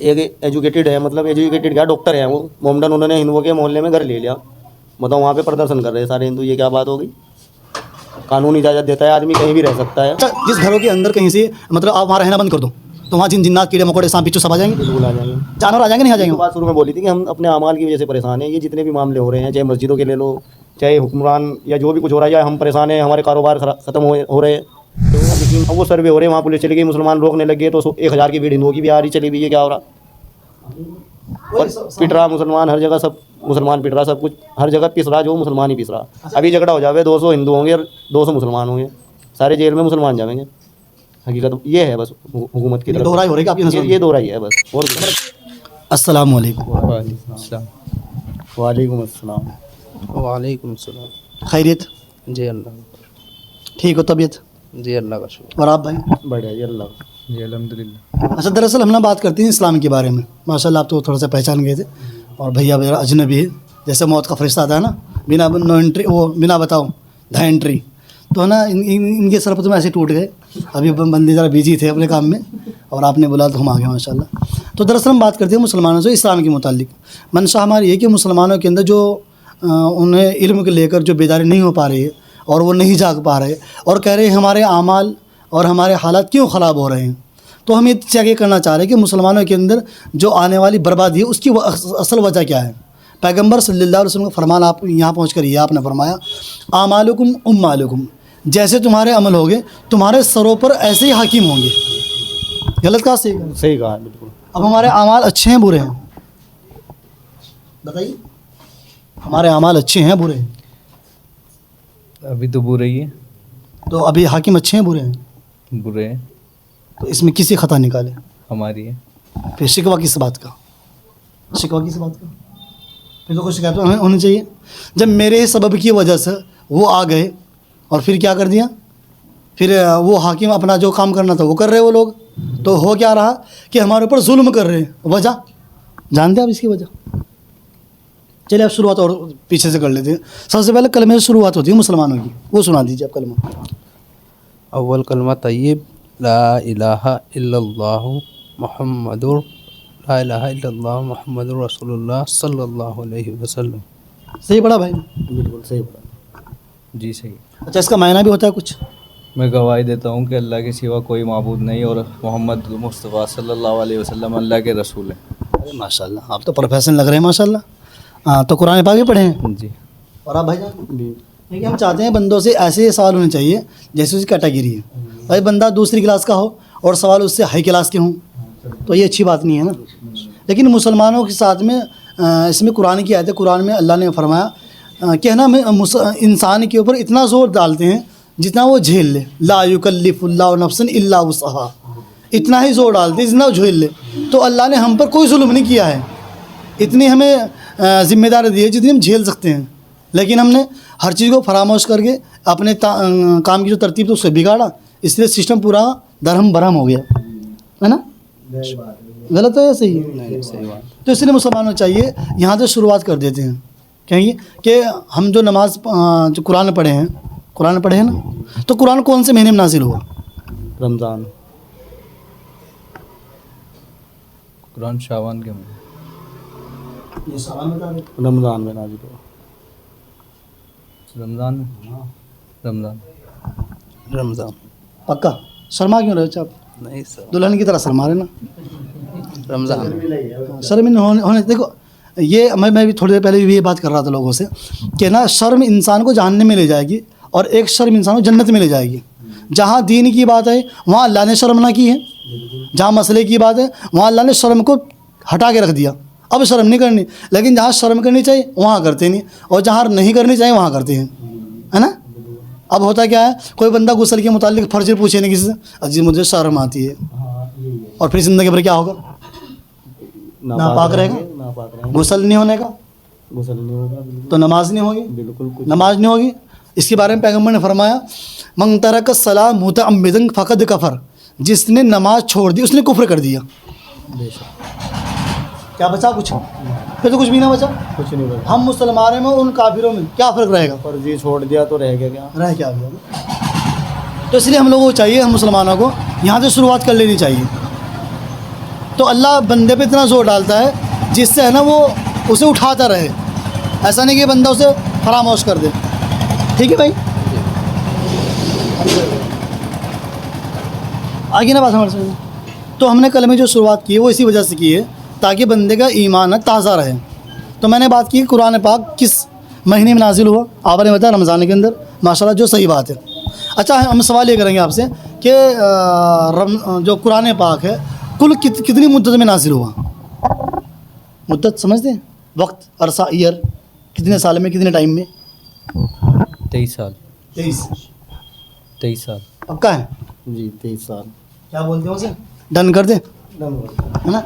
एक एजुकेटेड है, मतलब एजुकेटेड क्या, डॉक्टर है वो मोमडन, उन्होंने हिंदुओं के मोहल्ले में घर ले लिया, मतलब वहाँ पे प्रदर्शन कर रहे हैं सारे हिंदू। ये क्या बात हो गई? कानून इजाज़त देता है, आदमी कहीं भी रह सकता है। जिस घरों के अंदर कहीं से मतलब आप वहाँ रहना बंद कर दो तो वहाँ जिन्नात कीड़े मकोड़े सांप बिच्छू सब आ जाएंगे, बिल्कुल आ जाएंगे। जानवर आ जाएंगे, नहीं आ जाएंगे? बात शुरू में बोली थी कि हम अपने अमाल की वजह से परेशान हैं। ये जितने भी मामले हो रहे हैं, चाहे मस्जिदों के ले लो, चाहे हुक्मरान या जो भी कुछ हो रहा है, या हम परेशान हैं, हमारे कारोबार खत्म हो रहे हैं, तो वो सर्वे हो रहे हैं, वहाँ पुलिस चली गई, मुसलमान रोकने लग गए, तो 1000 की भीड़ हिंदुओं की भी आ रही चली हुई है। क्या हो रहा? और पिट रहा मुसलमान, हर जगह सब मुसलमान पिट रहा, सब कुछ हर जगह पिस रहा, जो मुसलमान ही पिस रहा। अभी झगड़ा हो जावे, 200 हिंदू होंगे और 200 मुसलमान होंगे, सारे जेल में मुसलमान जाएंगे। हकीकत ये है बस हुकूमत की तरफ दोहराई हो रही है आपकी नज़र में? ये दोहराई है बस। और अस्सलाम वालेकुम। वालेकुम अस्सलाम। वालेकुम सलाम। खैरियत? जी अल्लाह, ठीक हो तबीयत? जी अल्लाह का शुक्र। और आप भाई? बढ़िया जी, अल्लाह जी अल्हम्दुलिल्लाह। अच्छा, दरअसल हम ना बात करते हैं इस्लाम के बारे में। माशाल्लाह आप तो थोड़ा सा पहचान गए थे, और भैया मेरा अजनबी है, जैसे मौत का फरिश्ता आता है ना, बिना नो एंट्री, वो बिना बताओ धा एंट्री, तो ना इनके सर पर तो ऐसे टूट गए। अभी बंदे ज़रा बिजी थे अपने काम में, और आपने बोला तो हम आ गए माशाल्लाह। तो दरअसल हम बात करते हैं मुसलमानों से इस्लाम के मुतालिक। मंशा हमारी ये कि मुसलमानों के अंदर जो उन्हें इल्म को लेकर जो बेदारी नहीं हो पा रही है, और वो नहीं जाग पा रहे, और कह रहे हैं हमारे आमाल और हमारे हालात क्यों ख़राब हो रहे हैं। तो हम ये चेक करना चाह रहे हैं कि मुसलमानों के अंदर जो आने वाली बर्बादी है उसकी असल वजह क्या है। पैगंबर सल्लल्लाहु अलैहि वसल्लम का फरमान आप यहाँ पहुँच कर ये आपने फरमाया, आमालुकुम उम्मालुकुम, जैसे तुम्हारे अमल होंगे तुम्हारे सरों पर ऐसे ही हाकिम होंगे। गलत कहा? सही कहा बिल्कुल। अब हमारे आमाल अच्छे हैं बुरे हैं? बताइए, हमारे आमाल अच्छे हैं बुरे हैं? अभी तो बुरे ही है। तो अभी हाकिम अच्छे हैं बुरे हैं? बुरे हैं। तो इसमें किसी खता निकाले? हमारी है। फिर शिकवा किस बात का? शिकवा किस बात का? फिर तो कोई शिकायत होनी चाहिए। जब मेरे सबब की वजह से वो आ गए और फिर क्या कर दिया, फिर वो हाकिम अपना जो काम करना था वो कर रहे वो लोग, तो हो क्या रहा कि हमारे ऊपर जुल्म कर रहे हैं। वजह जानते हैं आप इसकी वजह? चलिए आप शुरुआत और पीछे से कर लेते हैं। सबसे पहले कलमे से शुरुआत होती है मुसलमानों की, वो सुना दीजिए आप कलमा। अव्वल कलमा तय्यब ला इलाहा इल्लल्लाहु मुहम्मदुर ला इलाहा इल्लल्लाहु मुहम्मदुर रसूलुल्लाह सल्लल्लाहु अलैहि वसल्लम। सही पढ़ा भाई? बिल्कुल सही पढ़ा जी सही। अच्छा, इसका मायना भी होता है कुछ? मैं गवाही देता हूँ कि अल्लाह के सिवा कोई माबूद नहीं और मोहम्मद मुस्तफ़ा सल्लल्लाहु अलैहि वसल्लम अल्लाह के रसूल हैं। अरे माशाल्लाह, आप तो प्रोफेशनल लग रहे हैं माशाल्लाह। हाँ, तो कुरान पाक भी पढ़े हैं? जी। और आप भाईजान? देखिए, हम चाहते हैं बंदों से ऐसे सवाल होने चाहिए जैसे उसकी कैटेगरी है। भाई बंदा दूसरी क्लास का हो और सवाल उससे हाई क्लास के हों, तो ये अच्छी बात नहीं है ना। लेकिन मुसलमानों के साथ में इसमें कुरान की आयत है, कुरान में अल्लाह ने फरमाया कि है ना, इंसान के ऊपर इतना ज़ोर डालते हैं जितना वो झेल ले। ला युकल्लिफुल्लाहु नफ्सन इल्ला वुसअहा, इतना ही ज़ोर डालते हैं जितना वो झेल ले। तो अल्लाह ने हम पर कोई जुल्म नहीं किया है, इतनी हमें ज़िम्मेदारी दी है जितनी हम झेल सकते हैं। लेकिन हमने हर चीज़ को फरामोश करके अपने काम की जो तरतीब तो उससे बिगाड़ा, इसलिए सिस्टम पूरा दरहम बरहम हो गया, है ना। गलत है या सही है? सही बात। तो इसलिए मुसलमानों चाहिए यहाँ से शुरुआत कर देते हैं, कहेंगे कि हम जो नमाज जो कुरान पढ़े हैं, कुरान पढ़े हैं ना, तो कुरान कौन से महीने में नाजिल हुआ? रमज़ान। कुरान शाबान के महीने। रमज़ान में नाज़िल हुआ। रमज़ान में? रमज़ान। रमज़ान पक्का? शर्मा क्यों रहे हो आप? नहीं सर, दुल्हन की तरह शर्मा रहे ना। रमज़ान। शर्म होने देखो, ये मैं भी थोड़ी देर पहले भी ये बात कर रहा था लोगों से कि ना, शर्म इंसान को जहन्नम में ले जाएगी और एक शर्म इंसान को जन्नत में ले जाएगी। जहाँ दीन की बात है वहाँ अल्लाह ने शर्म ना की है, जहाँ मसले की बात है वहाँ अल्लाह ने शर्म को हटा के रख दिया, अब शर्म नहीं करनी। लेकिन जहाँ शर्म करनी चाहिए वहाँ करते नहीं, और जहाँ नहीं करनी चाहिए वहाँ करते हैं, है ना। अब होता क्या है, कोई बंदा गुस्ल के मुतालिक फर्ज पूछे नहीं किसी से, अजी मुझे शर्म आती है, और फिर ज़िंदगी भर क्या होगा? नापाक रहेगा, गुस्ल नहीं होने का, गुस्ल नहीं होगा, तो नमाज नहीं होगी, बिल्कुल नमाज नहीं होगी। इसके बारे में पैगंबर ने फरमाया, मन तरक सलाह मुतअम्मिदन फ़क़द कफ़र, जिसने नमाज छोड़ दी उसने कुफ्र कर दिया। क्या बचा? कुछ फिर तो कुछ भी ना बचा। कुछ नहीं बचा। हम मुसलमानों में उन काफिरों में क्या फ़र्क रहेगा? फर्जी छोड़ दिया तो रह गया क्या? रह क्या गया? तो इसलिए हम लोगों को चाहिए, हम मुसलमानों को यहाँ से शुरुआत कर लेनी चाहिए। تو اللہ بندے پہ اتنا زور ڈالتا ہے جس سے ہے نا وہ اسے اٹھاتا رہے، ایسا نہیں کہ بندہ اسے فراموش کر دے. ٹھیک ہے بھائی، آگے نا بات ہمارے سامنے. تو ہم نے کلمے جو شروعات کی ہے وہ اسی وجہ سے کی ہے تاکہ بندے کا ایمان تازہ رہے. تو میں نے بات کی قرآن پاک کس مہینے میں نازل ہوا، آپ نے بتایا رمضان کے اندر، ماشاءاللہ جو صحیح بات ہے. اچھا ہم سوال یہ کریں گے آپ سے کہ جو قرآن پاک ہے کل کتنی مدت میں نازل ہوا؟ مدت سمجھتے ہیں؟ وقت، عرصہ، ایئر، کتنے سال میں، کتنے ٹائم میں؟ 23 سال. 23 سال. اب کا ہے جی 23 سال. کیا بولتے ہیں اسے؟ ڈن کر دیں ہے نا.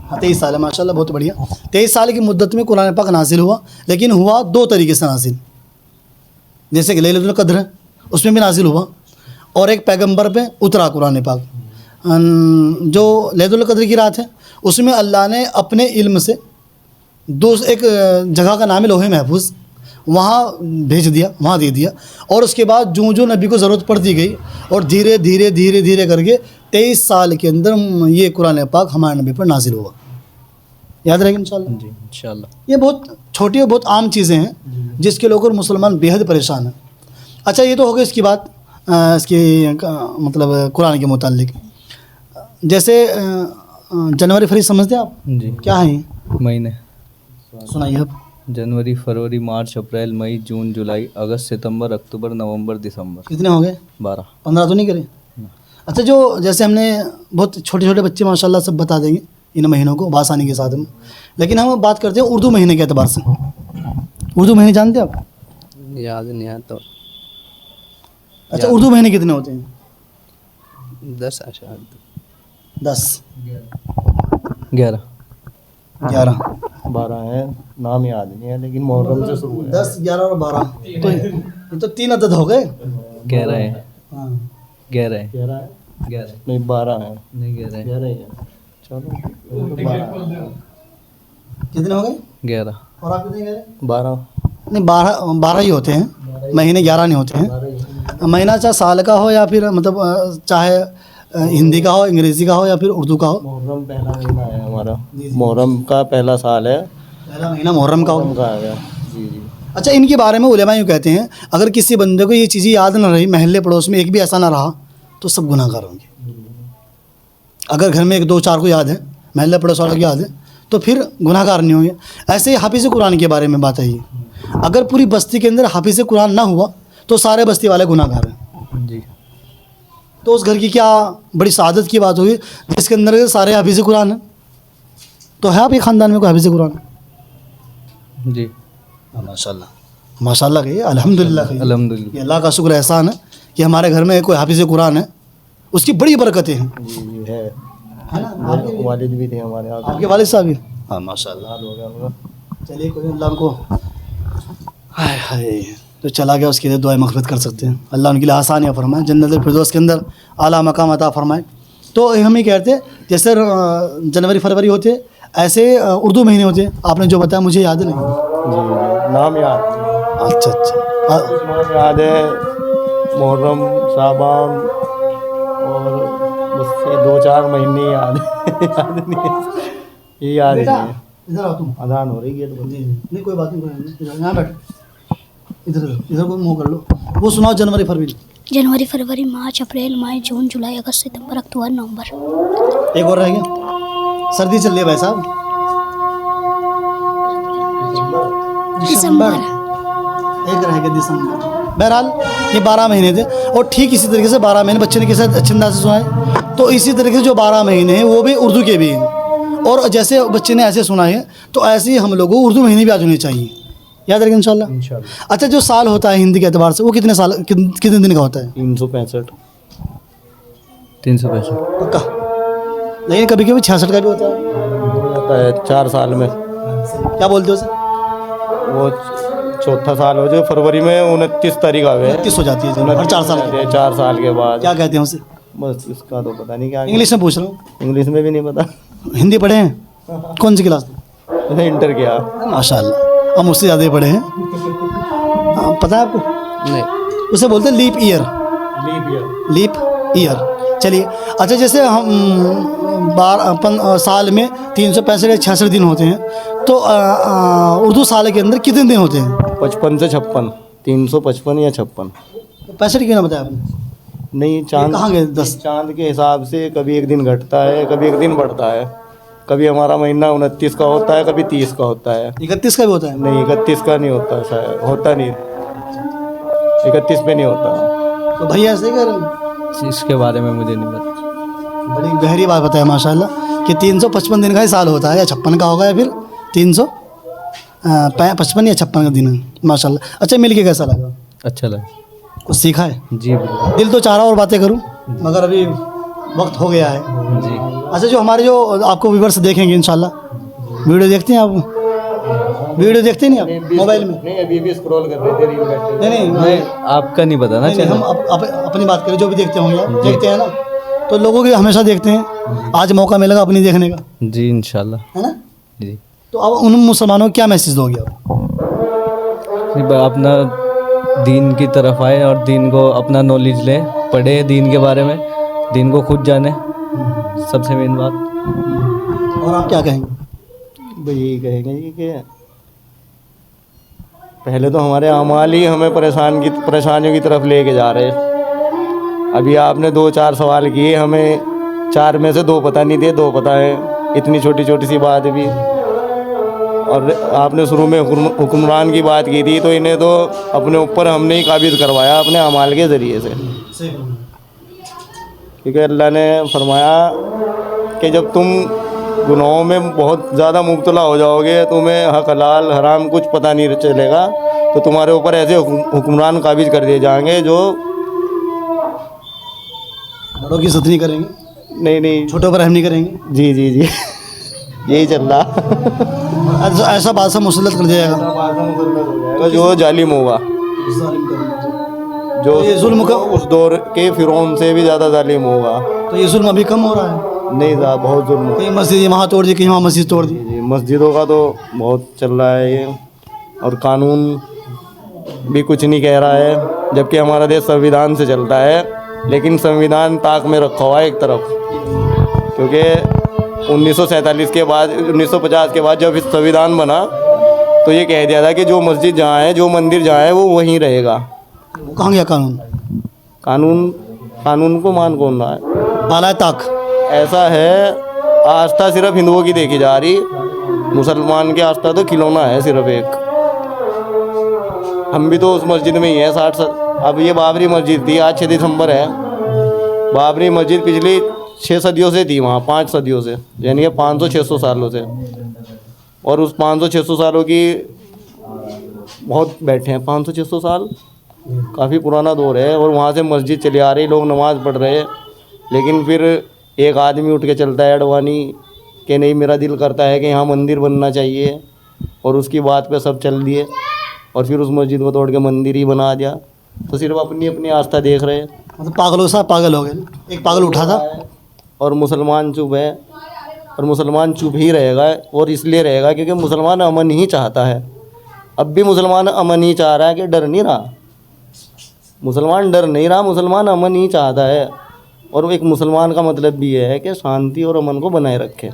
ہاں 23 سال ہے ماشاءاللہ، بہت بڑھیا. 23 سال کی مدت میں قرآن پاک نازل ہوا، لیکن ہوا 2 طریقے سے نازل. جیسے کہ لیلۃ القدر ہے اس میں بھی نازل ہوا، اور ایک پیغمبر پہ اترا قرآن پاک. جو لیلۃ القدر کی رات ہے اس میں اللہ نے اپنے علم سے ایک جگہ کا نام ہے لوح محفوظ، وہاں بھیج دیا، وہاں دے دیا. اور اس کے بعد جو نبی کو ضرورت پڑتی گئی اور دھیرے دھیرے دھیرے دھیرے کر کے 23 سال کے اندر یہ قرآن پاک ہمارے نبی پر نازل ہوا. یاد رہے گا انشاءاللہ. جی انشاءاللہ. یہ بہت چھوٹی اور بہت عام چیزیں ہیں جس کے لوگ اور مسلمان بے حد پریشان ہیں. اچھا یہ تو ہو گئی اس کی بات، اس کی مطلب قرآن کے متعلق. جیسے جنوری فروری سمجھتے ہیں آپ؟ جی. کیا ہے یہ؟ مہینے. سنائیے آپ. جنوری، فروری، مارچ، اپریل، مئی، جون، جولائی، اگست، ستمبر، اکتوبر، نومبر، دسمبر. کتنے ہو گئے؟ 12. 15 تو نہیں کرے؟ اچھا جو جیسے ہم نے بہت چھوٹے چھوٹے بچے ماشاءاللہ سب بتا دیں گے ان مہینوں کو بآسانی کے ساتھ میں، لیکن ہم بات کرتے ہیں اردو مہینے کے اعتبار سے. اردو مہینے جانتے ہیں آپ؟ یاد نہیں آتا. اچھا اردو مہینے کتنے ہوتے ہیں؟ 10 11 12 ہیں، نام یاد نہیں ہے لیکن محرم سے شروع ہے. 10 11 اور 12 تو یہ تو 3 عدد ہو گئے. 11 ہے. ہاں 11 ہے. 11 ہے 11 نہیں 12 ہیں. نہیں 11 ہے. 11 ہی ہے. چلو کتنے ہو گئے؟ 11. اور آپ کتنے کہہ رہے ہیں؟ 12 نہیں 12 ہی ہوتے ہیں، مہینے 11 نہیں ہوتے ہیں. مہینہ چاہے سال کا ہو یا پھر مطلب چاہے ہندی کا ہو، انگریزی کا ہو یا پھر اردو کا ہو. محرم پہلا مہینہ ہے ہمارا، محرم کا پہلا سال ہے، پہلا مہینہ محرم کا ہو. کا ہے. جی جی. اچھا ان کے بارے میں علماء یوں کہتے ہیں اگر کسی بندے کو یہ چیزیں یاد نہ رہی، محلے پڑوس میں ایک بھی ایسا نہ رہا تو سب گناہ گار ہوں گے. اگر گھر میں 1 2 4 کو یاد ہے، محلے پڑوس والوں کو یاد ہے تو پھر گناہ گار نہیں ہوں گے. ایسے ہی حافظ قرآن کے بارے میں بات ہے یہ، اگر پوری بستی کے اندر حافظ قرآن نہ ہوا تو سارے بستی والے گناہ گار ہیں. جی. تو اس گھر کی کیا بڑی سعادت کی بات ہوگی جس کے اندر سارے حافظ قرآن ہیں. تو ہے آپ کے خاندان میں کوئی حافظ قرآن؟ جی ماشاء اللہ، ماشاء اللہ کہیے، الحمد للہ کہیے. الحمدللہ. یہ اللہ کا شکر احسان ہے کہ ہمارے گھر میں کوئی حافظ قرآن ہے، اس کی بڑی برکتیں ہیں. جی جی ہے. آپ کے والد بھی تھے ہمارے. آپ کے والد صاحب بھی؟ ہاں ماشاء اللہ. ہو گیا ہوگا. چلیے کوئی اللہ کو ہائے ہائے جو چلا گیا اس کے لیے دعائیں مغفرت کر سکتے ہیں. اللہ ان کے لیے آسانیاں فرمائے، جنت الفردوس کے اندر اعلیٰ مقام عطا فرمائے. تو ہم یہ کہتے ہیں جیسے جنوری فروری ہوتے ایسے اردو مہینے ہوتے ہیں. آپ نے جو بتایا مجھے یاد نہیں. جی جی نام یاد. اچھا اچھا. نام یاد ہے، محرم، شعبان اور بس یہ 2 4 مہینے یاد ہے. یاد نہیں ہے. یہ یاد نہیں ہے. ادھر آؤ تم. اذان ہو رہی ہے. جی نہیں کوئی بات نہیں، یہاں بیٹھ. ادھر کو منہ کر لو. وہ سناؤ جنوری فروری. جنوری، فروری، مارچ، اپریل، مئی، جون، جولائی، اگست، ستمبر، اکتوبر، نومبر. ایک اور رہ گیا. سردی چل رہی ہے بھائی صاحب. دسمبر. ایک رہ گیا دسمبر. بہرحال یہ 12 مہینے تھے، اور ٹھیک اسی طریقے سے 12 مہینے بچے نے کیسے اچھے انداز سے سنائے، تو اسی طریقے سے جو 12 مہینے ہیں وہ بھی اردو کے بھی ہیں. اور جیسے بچے نے ایسے سنا ہے تو ایسے ہی ہم لوگوں کو اردو مہینے بھی آج ہونے چاہیے. یاد رکھیں انشاءاللہ. اچھا جو سال ہوتا ہے ہندی کے اعتبار سے وہ کتنے دن کا ہوتا ہے؟ 365. 365. پکا؟ لیکن کبھی کبھی 66 کا بھی ہوتا ہے. ہو جاتا ہے 4 سال میں. کیا بولتے ہو اسے؟ وہ چوتھا سال ہو جو فروری میں 29 تاریخ آوے 29 ہو جاتی ہے ہر 4 سال کے. 4 سال کے بعد. کیا کہتے ہیں اسے؟ بس اس کا تو پتہ نہیں کیا. انگلش میں پوچھ رہا ہوں. انگلش میں بھی نہیں پتا. ہندی پڑھے ہیں؟ کون سی کلاس میں؟ انٹر کیا. ماشاء اللہ ہم اس سے زیادہ پڑھے ہیں. پتہ ہے آپ کو؟ نہیں. اسے بولتے ہیں leap year. Leap year. Leap year چلیے اچھا جیسے ہم سال میں 365 یا 66 دن ہوتے ہیں تو اردو سال کے اندر کتنے دن ہوتے ہیں؟ 55 سے 56 355 یا 56 65 کیوں نہ بتایا آپ نے؟ نہیں چاند کہاں گئے 10؟ چاند کے حساب سے کبھی ایک دن گھٹتا ہے کبھی ایک دن بڑھتا ہے. کبھی ہمارا مہینہ 29 کا ہوتا ہے کبھی 30 کا ہوتا ہے. 31 کا بھی ہوتا ہے؟ نہیں 31 کا نہیں ہوتا شاید ہوتا نہیں 31 پہ نہیں ہوتا. تو بھیا ایسے کر رہے ہیں؟ اس کے بارے میں مجھے نہیں پتا. بڑی گہری بات بتایا ماشاء اللہ کہ 355 دن کا ہی سال ہوتا ہے یا 56 کا ہوگا یا پھر 355 یا 56 کا دن ہے ماشاء اللہ. اچھا مل کے کیسا لگا؟ اچھا لگا. کچھ سیکھا ہے؟ جی بالکل. دل تو چاہ رہا اور باتیں کروں مگر ابھی وقت ہو گیا ہے. جی. اچھا جو ہمارے جو آپ کو ویورس دیکھیں گے انشاءاللہ ویڈیو دیکھتے ہیں آپ؟ ویڈیو دیکھتے نہیں آپ موبائل میں؟ نہیں ابھی بھی اسکرول کر رہے تھے ریل بیٹھے. نہیں آپ کا نہیں پتا نا. ہم اپنی بات کریں جو بھی دیکھتے ہوں گے آپ دیکھتے ہیں نا تو لوگوں کی ہمیشہ دیکھتے ہیں. آج موقع ملے گا اپنی دیکھنے کا جی انشاءاللہ. ہے نا. جی. تو اب ان مسلمانوں کو کیا میسیج دو گے آپ؟ اپنا دین کی طرف آئے اور دین کو اپنا نالج لیں پڑھے دین کے بارے میں دین کو خود جانے سب سے مین بات. اور آپ کیا کہیں گے؟ بھائی یہی کہیں گے جی کہ پہلے تو ہمارے اعمال ہی ہمیں پریشانیوں کی طرف لے کے جا رہے ہیں. ابھی آپ نے 2-4 سوال کیے ہمیں 4 میں سے 2 پتہ نہیں تھے 2 پتہ ہیں. اتنی چھوٹی چھوٹی سی بات بھی. اور آپ نے شروع میں حکمران کی بات کی تھی تو انہیں تو اپنے اوپر ہم نے ہی قابض کروایا اپنے اعمال کے ذریعے سے. کیونکہ اللہ نے فرمایا کہ جب تم گناہوں میں بہت زیادہ مبتلا ہو جاؤ گے تمہیں حق حلال حرام کچھ پتہ نہیں چلے گا تو تمہارے اوپر ایسے حکمران قابض کر دیے جائیں گے جو بڑوں کی عزت نہیں کریں گے. نہیں چھوٹوں پر رحم نہیں کریں گے. جی یہی چل رہا. ایسا بادشاہ مسلط کر دیا گا تو جو ظالم ہوگا جو یہ ظلم کا اس دور کے فرعون سے بھی زیادہ ظالم ہوگا. تو یہ ظلم ابھی کم ہو رہا ہے؟ نہیں بہت ظلم. کہیں مسجد وہاں توڑ دی کہیں وہاں مسجد توڑ دی. جی مسجدوں کا تو بہت چل رہا ہے یہ. اور قانون بھی کچھ نہیں کہہ رہا ہے جبکہ ہمارا دیش سنویدھان سے چلتا ہے لیکن سنویدھان طاق میں رکھا ہوا ہے ایک طرف. کیونکہ 1947 کے بعد 1950 کے بعد جب سنویدھان بنا تو یہ کہہ دیا تھا کہ جو مسجد جہاں ہے جو مندر جہاں ہے وہ وہیں رہے گا. کہاں گیا قانون کو مان کون رہا ہے؟ بالائے طاق. ایسا ہے آستھا صرف ہندوؤں کی دیکھی جا رہی. مسلمان کی آستھا تو کھلونا ہے صرف ایک. ہم بھی تو اس مسجد میں ہی ہیں 60 اب یہ بابری مسجد تھی آج 6 دسمبر ہے. بابری مسجد پچھلی 6 صدیوں سے تھی وہاں 5 صدیوں سے یعنی کہ 500-600 سالوں سے. اور اس 500-600 سالوں کی بہت بیٹھے ہیں 500-600 سال کافی پرانا دور ہے. اور وہاں سے مسجد چلی آ رہی لوگ نماز پڑھ رہے ہیں لیکن پھر ایک آدمی اٹھ کے چلتا ہے اڈوانی کہ نہیں میرا دل کرتا ہے کہ یہاں مندر بننا چاہیے اور اس کی بات پہ سب چل دیے اور پھر اس مسجد کو توڑ کے مندر ہی بنا دیا. تو صرف اپنی آستھا دیکھ رہے ہیں. مطلب پاگلوں سے پاگل ہو گئے. ایک پاگل اٹھا تھا اور مسلمان چپ ہے اور مسلمان چپ ہی رہے گا. اور اس لیے رہے گا کیونکہ مسلمان امن ہی چاہتا ہے. اب بھی مسلمان امن ہی چاہ رہا ہے کہ ڈر نہیں رہا. مسلمان ڈر نہیں رہا مسلمان امن ہی چاہتا ہے. اور ایک مسلمان کا مطلب بھی یہ ہے کہ شانتی اور امن کو بنائے رکھے.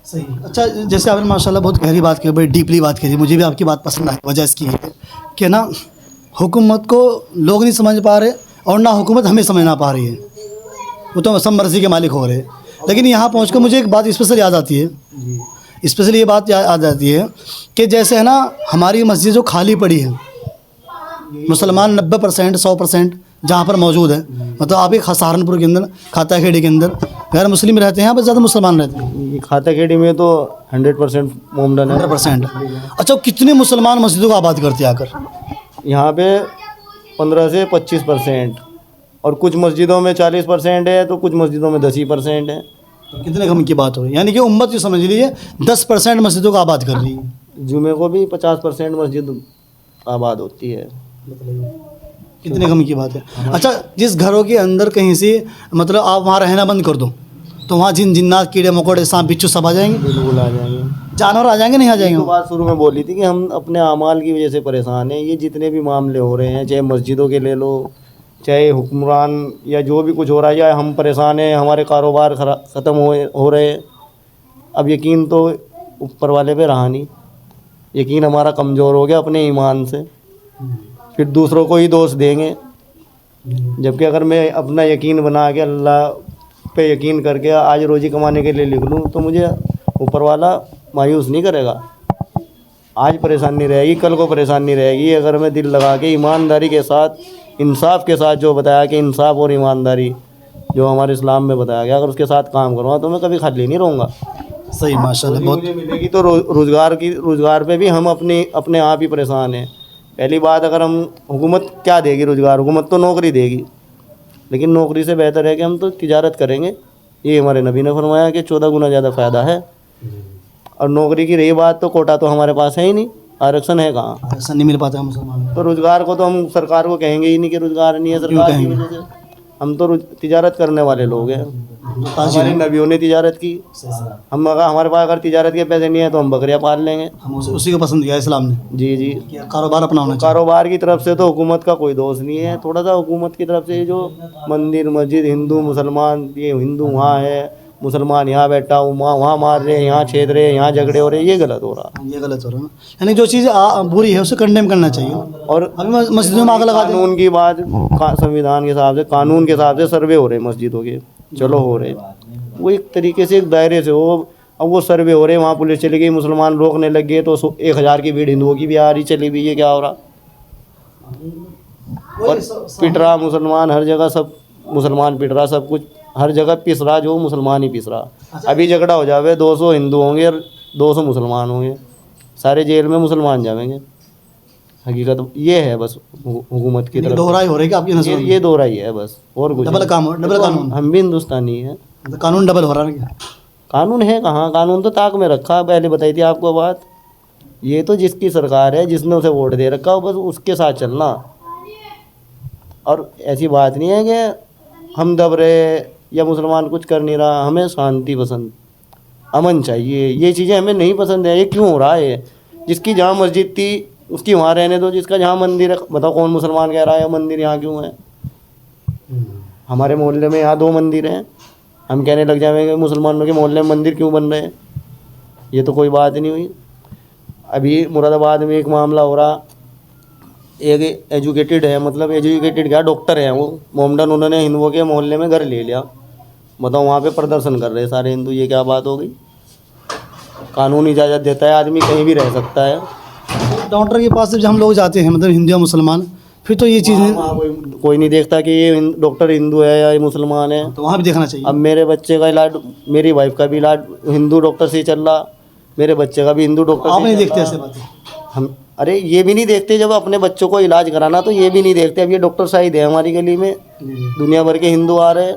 صحیح. اچھا جیسے آپ نے ماشاء اللہ بہت گہری بات کی بڑی ڈیپلی بات کی مجھے بھی آپ کی بات پسند آئی. وجہ اس کی ہے کہ نا حکومت کو لوگ نہیں سمجھ پا رہے اور نہ حکومت ہمیں سمجھ نہ پا رہی ہے. وہ تو سب مرضی کے مالک ہو رہے ہیں. لیکن یہاں پہنچ کر مجھے ایک بات اسپیشل یاد آتی ہے. اسپیشلی یہ بات یاد آتی ہے کہ جیسے ہے نا ہماری مسجد جو خالی پڑی ہے مسلمان 90% 100% جہاں پر موجود ہے. مطلب آپ ایک سہارنپور کے اندر کھاتا کھیڑی کے اندر غیر مسلم رہتے ہیں یہاں پر زیادہ مسلمان رہتے ہیں. کھاتا کھیڑی میں تو 100% مومڈن ہے 100%. اچھا کتنے مسلمان مسجدوں کو آباد کرتے آ کر؟ یہاں پہ 15 سے 25% اور کچھ مسجدوں میں 40% ہے تو کچھ مسجدوں میں 10% ہے. کتنے کم کی بات ہو رہی ہے یعنی کہ امت جو سمجھ لیجیے 10% مسجدوں کو آباد کر رہی ہے. جمعے کو بھی 50% مسجد آباد ہوتی ہے. کتنے کم کی بات ہے. اچھا جس گھروں کے اندر کہیں سے مطلب آپ وہاں رہنا بند کر دو تو وہاں جنات کیڑے مکوڑے سانپ بچھو سب آ جائیں گے. بالکل آ جائیں گے. جانور آ جائیں گے نہیں آ جائیں گے. بات شروع میں بولی تھی کہ ہم اپنے اعمال کی وجہ سے پریشان ہیں. یہ جتنے بھی معاملے ہو رہے ہیں چاہے مسجدوں کے لے لو चाहे हुक्मरान या जो भी कुछ हो रहा है, या हम परेशान हैं, हमारे कारोबार ख़त्म हो रहे हैं। अब यकीन तो ऊपर वाले पे रहा नहीं, यकीन हमारा कमज़ोर हो गया अपने ईमान से, फिर दूसरों को ही दोष देंगे। जबकि अगर मैं अपना यकीन बना के अल्लाह पे यकीन करके आज रोज़ी कमाने के लिए लिख लूँ तो मुझे ऊपर वाला मायूस नहीं करेगा। आज परेशानी रहेगी, कल को परेशानी रहेगी। अगर मैं दिल लगा के ईमानदारी के साथ, इंसाफ के साथ, जो बताया कि इंसाफ और ईमानदारी जो हमारे इस्लाम में बताया गया, अगर उसके साथ काम करूँगा तो मैं कभी खाली नहीं रहूँगा। सही माशाल्लाह, बहुत मुझे मिलेगी तो रोज़गार पे भी हम अपने आप ही परेशान हैं। पहली बात, अगर हम हुकूमत क्या देगी रोज़गार? हुकूमत तो नौकरी देगी, लेकिन नौकरी से बेहतर है कि हम तो तिजारत करेंगे। ये हमारे नबी ने फरमाया कि 14 गुना ज़्यादा फ़ायदा है। और नौकरी की रही बात, तो कोटा तो हमारे पास है ही नहीं, आरक्षण है कहाँ? ऐसा नहीं मिल पाता है मुसलमानों को। तो रोज़गार को तो हम सरकार को कहेंगे ही नहीं कि रोज़गार नहीं है सरकार की वजह से। हम तो तिजारत करने वाले लोग हैं। हमारे नबियों ने तिजारत की। हम अगर हमारे पास अगर तिजारत के पैसे नहीं है तो हम बकरियाँ पाल लेंगे। हम उसी को पसंद किया इस्लाम ने जी जी। कि कारोबार अपना होना चाहिए। कारोबार की तरफ से तो हुकूमत का कोई दोष नहीं है। थोड़ा सा हुकूमत की तरफ से जो मंदिर मस्जिद, हिंदू मुसलमान, ये हिंदू वहाँ है, मुसलमान यहाँ बैठा हूँ, वहाँ मार रहे हैं, यहाँ छेद रहे हैं, यहाँ झगड़े हो रहे हैं, ये गलत हो रहा। ये गलत हो रहा है ना, यानी जो चीज़ बुरी है उसे कंडेम करना चाहिए। और अभी मस्जिदों में आग लगा दें। कानून की बात, संविधान के हिसाब से, कानून के हिसाब से सर्वे हो रहे हैं मस्जिदों के, चलो हो रहे, वो एक तरीके से एक दायरे से हो। अब वो सर्वे हो रहे हैं, वहाँ पुलिस चली गई, मुसलमान रोकने लग गए तो 1000 की भीड़ हिंदुओं की भी आ रही चली हुई, ये क्या हो रहा? और पिट रहा मुसलमान हर जगह, सब मुसलमान पिट रहा, सब कुछ हर जगह पिस रहा, जो मुसलमान ही पिस रहा। अभी झगड़ा हो जावे, 200 हिंदू होंगे और 200 मुसलमान होंगे, सारे जेल में मुसलमान जाएंगे। हकीकत ये है बस हुकूमत की तरफ दोहराई हो रही है आपकी नज़र में? ये दो राय है बस, और कुछ डबल कानून। हम भी हिंदुस्तानी हैं। मतलब कानून डबल हो रहा है क्या? कानून है कहाँ? कानून तो ताक में रखा। पहले बताई थी आपको बात, ये तो जिसकी सरकार है, जिसने उसे वोट दे रखा हो, बस उसके साथ चलना। और ऐसी बात नहीं है कि हम दब रहे या मुसलमान कुछ कर नहीं रहा। हमें शांति पसंद, अमन चाहिए। ये चीज़ें हमें नहीं पसंद है। ये क्यों हो रहा है? जिसकी जहाँ मस्जिद थी उसकी वहाँ रहने दो, जिसका जहाँ मंदिर है, बताओ कौन मुसलमान कह रहा है मंदिर यहाँ क्यों है? हमारे मोहल्ले में यहाँ 2 मंदिर हैं, हम कहने लग जाएंगे मुसलमानों के मोहल्ले में मंदिर क्यों बन रहे हैं? ये तो कोई बात नहीं हुई। अभी मुरादाबाद में एक मामला हो रहा, एक एजुकेटेड है, मतलब एजुकेटेड क्या, डॉक्टर है वो मोमडन, उन्होंने हिंदुओं के मोहल्ले में घर ले लिया। बताओ वहाँ पे प्रदर्शन कर रहे सारे हिंदू, ये क्या बात हो गई? कानून इजाज़त देता है, आदमी कहीं भी रह सकता है। डॉक्टर के पास जब हम लोग जाते हैं, मतलब हिंदू या मुसलमान, फिर तो ये चीज़ें कोई नहीं देखता कि ये डॉक्टर हिंदू है या ये मुसलमान है। तो वहाँ भी देखना चाहिए। अब मेरे बच्चे का इलाज, मेरी वाइफ का भी इलाज हिंदू डॉक्टर से ही चल रहा, मेरे बच्चे का भी हिंदू डॉक्टर आप से नहीं चल देखते रहा। ऐसे बातें? हम अरे ये भी नहीं देखते, जब अपने बच्चों को इलाज कराना तो ये भी नहीं देखते। अब ये डॉक्टर शाहिद है हमारी गली में, दुनिया भर के हिंदू आ रहे हैं,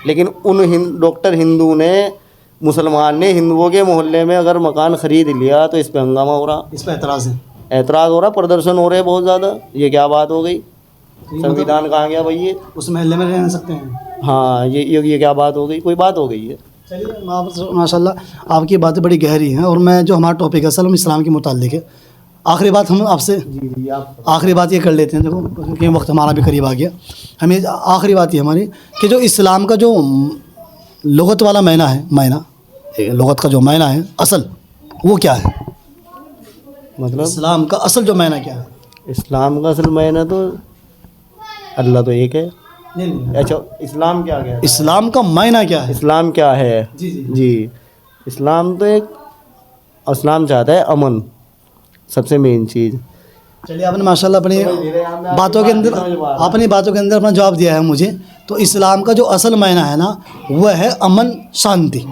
लेकिन उन डॉक्टर हिंदू ने, मुसलमान ने हिंदुओं के मोहल्ले में अगर मकान ख़रीद लिया तो इस पर हंगामा हो रहा, इस पर एतराज़ है, एतराज़ हो रहा, प्रदर्शन हो रहे हैं बहुत ज़्यादा। ये क्या बात हो गई? संविधान कहाँ गया भाई? ये उस महल्ले में रह सकते हैं। हाँ, ये क्या बात हो गई? कोई बात हो गई है? चलिए, माशाल्लाह आपकी बातें बड़ी गहरी हैं। और मैं जो हमारा टॉपिक है असल में इस्लाम के मुताल्लिक है। आखिरी बात हम आपसे, आखिरी बात ये कर लेते हैं, देखो क्योंकि वक्त हमारा भी करीब आ गया। हमें आखिरी बात ये हमारी कि जो इस्लाम का जो लुगत वाला मायना है, लुगत का जो मायना है असल, वो क्या है? मतलब इस्लाम का असल जो मायना क्या है? इस्लाम का असल मायना तो अल्लाह तो एक है। नहीं, अच्छा, इस्लाम क्या है? इस्लाम का मायना क्या है? इस्लाम क्या है? जी जी जी, इस्लाम तो इस्लाम चाहता है अमन, सबसे मेन चीज़। चलिए, आपने माशाल्लाह अपनी बातों के अंदर अपना जवाब दिया है मुझे। तो इस्लाम का जो असल मायना है ना, वह है अमन, शांति।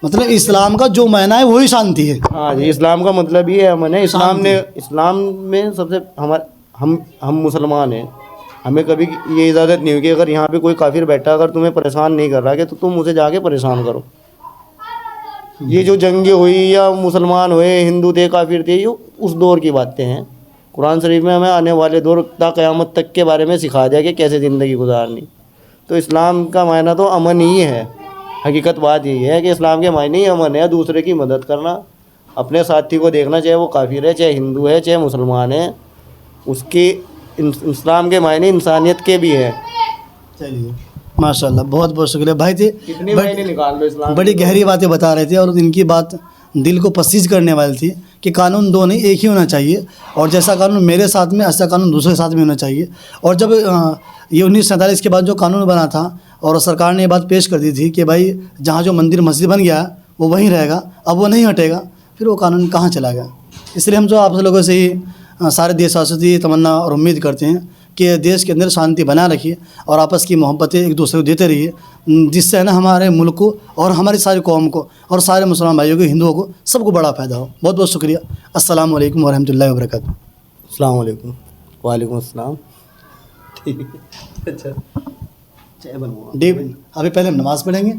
मतलब इस्लाम का जो मायना है वही शांति है। हाँ जी, इस्लाम का मतलब ये है अमन है। इस्लाम में सबसे हम मुसलमान हैं, हमें कभी ये इजाज़त नहीं हुई कि अगर यहाँ पे कोई काफिर बैठा अगर तुम्हें परेशान नहीं कर रहा है तो तुम उसे जाके परेशान करो। ये जो जंगें हुई या मुसलमान हुए, हिंदू थे, काफिर थे, ये उस दौर की बातें हैं। कुरान शरीफ में हमें आने वाले दौर ता क़यामत तक के बारे में सिखा दिया कि कैसे ज़िंदगी गुजारनी। तो इस्लाम का मायना तो अमन ही है। हकीकत बात यही है कि इस्लाम के मायने ही अमन है, दूसरे की मदद करना, अपने साथी को देखना, चाहे वो काफिर है, चाहे हिंदू है, चाहे मुसलमान है, उसकी اسلام کے معنی انسانیت کے بھی ہیں. چلیے ماشاء اللہ بہت بہت شکریہ بھائی جی. کتنے معنی نکال لو اسلام. بڑی گہری باتیں بتا رہے تھے اور ان کی بات دل کو پسیج کرنے والی تھی کہ قانون دو نہیں ایک ہی ہونا چاہیے, اور جیسا قانون میرے ساتھ میں ایسا قانون دوسرے ساتھ میں ہونا چاہیے. اور جب یہ 1947 کے بعد جو قانون بنا تھا اور سرکار نے یہ بات پیش کر دی تھی کہ بھائی جہاں جو مندر مسجد بن گیا وہ وہیں رہے گا, اب وہ نہیں ہٹے گا, پھر وہ قانون کہاں چلا گیا. اس لیے ہم جو آپ لوگوں سے ہی سارے دیش واسی سے تمنا اور امید کرتے ہیں کہ دیش کے اندر شانتی بنا رکھیے اور آپس کی محبتیں ایک دوسرے کو دیتے رہیے, جس سے نا ہمارے ملک کو اور ہماری ساری قوم کو اور سارے مسلمان بھائیوں کو, ہندوؤں کو, سب کو بڑا فائدہ ہو. بہت بہت شکریہ. السلام علیکم ورحمۃ اللہ وبرکاتہ. السلام علیکم. وعلیکم السلام. ٹھیک ہے. اچھا چائے بنواؤں. ابھی پہلے ہم نماز پڑھیں گے.